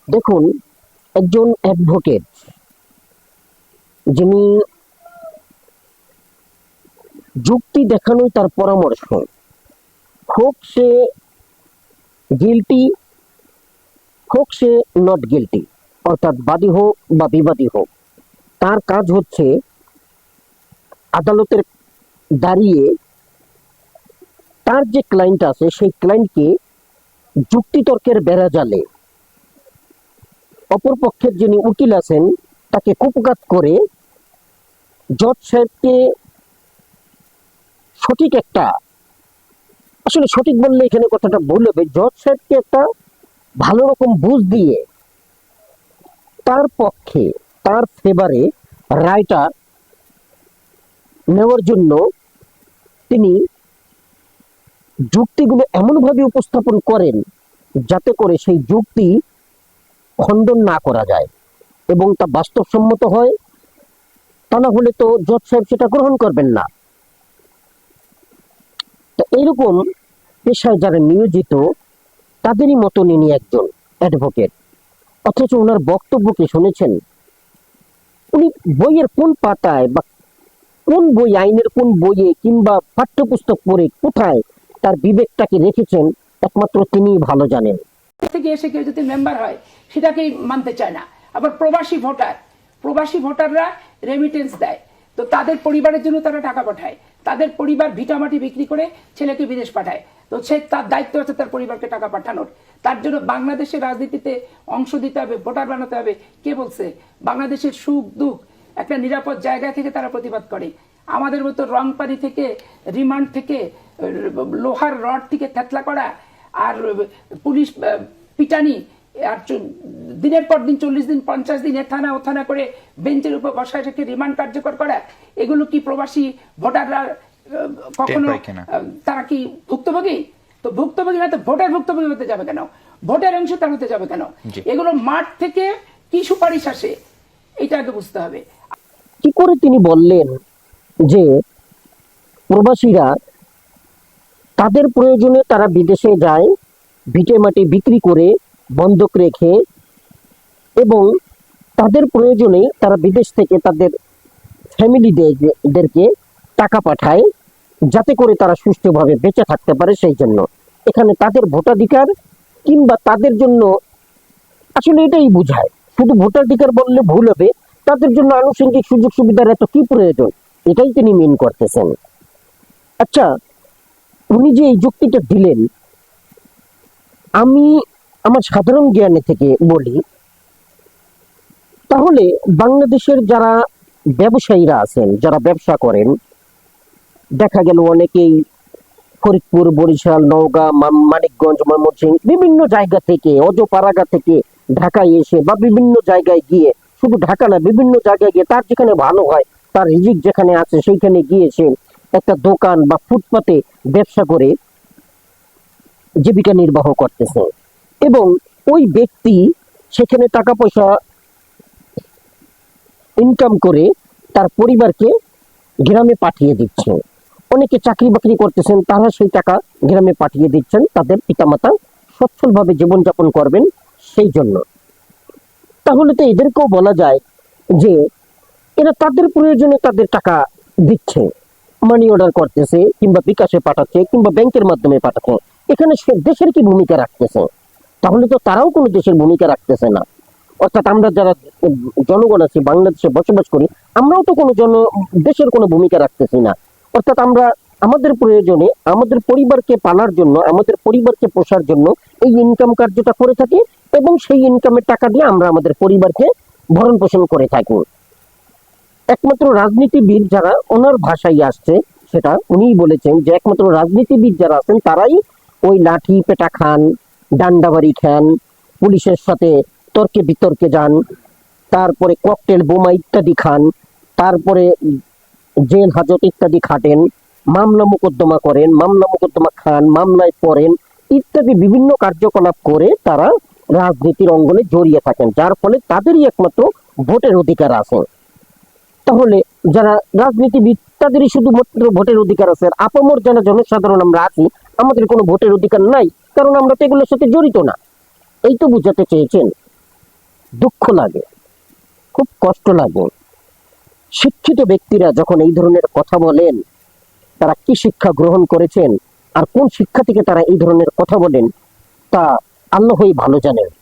দেখুন, একজন অ্যাডভোকেট যিনি যুক্তি দেখানোই তার পরামর্শ, হোক সে গিলটি হোক সে নট গিলটি, অর্থাৎ বাদী হোক বা বিবাদী হোক, তার কাজ হচ্ছে আদালতের দাঁড়িয়ে তার যে ক্লায়েন্ট আছে সেই ক্লায়েন্টকে যুক্তিতর্কের বেড়াজালে অপর পক্ষের যিনি উকিল আছেন তাকে কুপঘাত করে জজ সাহেবকে সঠিক একটা, আসলে সঠিক বললে এখানে কথাটা ভুল হবে, জজ সাহেবকে একটা ভালো রকম বুঝ দিয়ে তার পক্ষে, তার ফেভারে রায়টা নেওয়ার জন্য তিনি যুক্তিগুলো এমনভাবে উপস্থাপন করেন যাতে করে সেই যুক্তি খণ্ডন না করা যায় এবং তা বাস্তবসম্মত হয়। তা না হলে তো জজ সাহেব সেটা গ্রহণ করবেন না। তো এইরকম পেশায় যারা নিয়োজিত তাদেরই মতন ইনি একজন অ্যাডভোকেট, অথচ ওনার বক্তব্যকে শুনেছেন? উনি বইয়ের কোন পাতায় বা কোন বই, আইনের কোন বইয়ে কিংবা পাঠ্যপুস্তক পড়ে কোথায় তার বিবেকটাকে রেখেছেন একমাত্র তিনিই ভালো জানেন। থেকে এসে কেউ যদি মেম্বার হয় সেটাকেই মানতে চায় না। আবার প্রবাসী ভোটাররা রেমিটেন্স দেয়, তো তাদের পরিবারের জন্য তারা টাকা পাঠায়, তাদের পরিবার ভিটামাটি বিক্রি করে ছেলেকে বিদেশ পাঠায়, তো সে তার দায়িত্ব আছে তার পরিবারকে টাকা পাঠানোর। তার জন্য বাংলাদেশের রাজনীতিতে অংশ দিতে হবে, ভোটার বানাতে হবে। কে বলছে? বাংলাদেশের সুখ দুঃখ একটা নিরাপদ জায়গা থেকে তারা প্রতিবাদ করে। আমাদের মতো রং পানি থেকে, রিমান্ড থেকে, লোহার রড থেকে থেতলা করা, আর পুলিশ পিটানি, আর দিনের পর দিন 40 দিন 50 দিন থানা ও থানা করে বেঞ্চের উপর বসায় রেখে রিমান্ড কার্যকর করা, এগুলো কি প্রবাসী ভোটাররা কখনো তারা কি ভুক্তভোগী? তো ভুক্তভোগী না তো ভোটের ভুক্তভোগী হতে যাবে কেন? ভোটের অংশ তার হতে যাবে কেন? এগুলো মাঠ থেকে কি সুপারিশ আসে এটা আগে বুঝতে হবে। কি করে তিনি বললেন যে প্রবাসীরা তাদের প্রয়োজনে তারা বিদেশে যায়, ভিটে মাটি বিক্রি করে বন্ধক রেখে, এবং তাদের প্রয়োজনে তারা বিদেশ থেকে তাদের ফ্যামিলিদেরকে টাকা পাঠায় যাতে করে তারা সুষ্ঠুভাবে বেঁচে থাকতে পারে। সেই জন্য এখানে তাদের ভোটাধিকার কিংবা তাদের জন্য, আসলে এটাই বুঝায়, শুধু ভোটাধিকার বললে ভুল হবে, তাদের জন্য আনুষঙ্গিক সুযোগ সুবিধার এত কি প্রয়োজন, এটাই তিনি মিন করতেছেন। আচ্ছা, উনি যে এই যুক্তিটা দিলেন, আমি আমার সাধারণ জ্ঞানে থেকে বলি, তাহলে বাংলাদেশের যারা ব্যবসায়ীরা আছেন, যারা ব্যবসা করেন, দেখা গেল অনেকেই ফরিদপুর, বরিশাল, নওগাঁ, মানিকগঞ্জ, ময়মনসিংহ বিভিন্ন জায়গা থেকে, অজপাড়াগা থেকে ঢাকায় এসে বা বিভিন্ন জায়গায় গিয়ে, শুধু ঢাকা না বিভিন্ন জায়গায় গিয়ে তার যেখানে ভালো হয়, তার রিজিক যেখানে আছে সেইখানে গিয়েছে একটা দোকান বা ফুটপাতে ব্যবসা করে জীবিকা নির্বাহ করতেছে, এবং ওই ব্যক্তি সেখানে টাকা পয়সা ইনকাম করে তার পরিবারকে গ্রামে পাঠিয়ে দিচ্ছে। অনেকে চাকরি বাকরি করতেছেন, তারা সেই টাকা গ্রামে পাঠিয়ে দিচ্ছেন তাদের পিতামাতা সচ্ছলভাবে জীবনযাপন করবেন সেই জন্য। তাহলে তো এদেরকেও বলা যায় যে এরা তাদের প্রয়োজনে তাদের টাকা দিচ্ছে, মানি অর্ডার করতেছে কিংবা বিকাশে পাঠাচ্ছে কিংবা ব্যাংকের মাধ্যমে পাঠাচ্ছে। এখানে দেশের কি ভূমিকা রাখতেছে? তাহলে তো তারাও কোনো দেশের ভূমিকা রাখতেছে না। অর্থাৎ আমরা যারা জনগণ আছি, বাংলাদেশে বসবাস করি, আমরাও তো কোনো দেশের কোনো ভূমিকা রাখতেছি না। অর্থাৎ আমরা আমাদের প্রয়োজনে, আমাদের পরিবারকে পালার জন্য, আমাদের পরিবারকে পোষার জন্য এই ইনকাম কার্যটা করে থাকি, এবং সেই ইনকামের টাকা দিয়ে আমরা আমাদের পরিবারকে ভরণ পোষণ করে থাকি। একমাত্র রাজনীতিবিদ যারা, ওনার ভাষায় আসছে সেটা, উনিই বলেছেন যে একমাত্র রাজনীতিবিদ যারা আছেন তারাই ওই লাঠি পেটা খান, ডান্ডাবাড়ি খান, পুলিশের সাথে তর্কে বিতর্কে যান, তারপরে ককটেল বোমা ইত্যাদি খান, তারপরে জেল হাজত ইত্যাদি খাটেন, মামলা মোকদ্দমা করেন, মামলা মোকদ্দমা খান, মামলায় পড়েন ইত্যাদি বিভিন্ন কার্যকলাপ করে তারা রাজনীতির অঙ্গনে জড়িয়ে থাকেন, যার ফলে তাদেরই একমাত্র ভোটের অধিকার আছে। তাহলে যারা রাজনীতিবিদ তাদেরই শুধুমাত্র ভোটের অধিকার আছে, আর আপামর যারা জনসাধারণ আমরা আছি আমাদের কোনো ভোটের অধিকার নাই, কারণ আমরা তো এগুলোর সাথে জড়িত না। এই তো বুঝাতে চেয়েছেন। দুঃখ লাগে, খুব কষ্ট লাগে। শিক্ষিত ব্যক্তিরা যখন এই ধরনের কথা বলেন, তারা কি শিক্ষা গ্রহণ করেছেন আর কোন শিক্ষা থেকে তারা এই ধরনের কথা বলেন, তা আল্লাহই ভালো জানেন।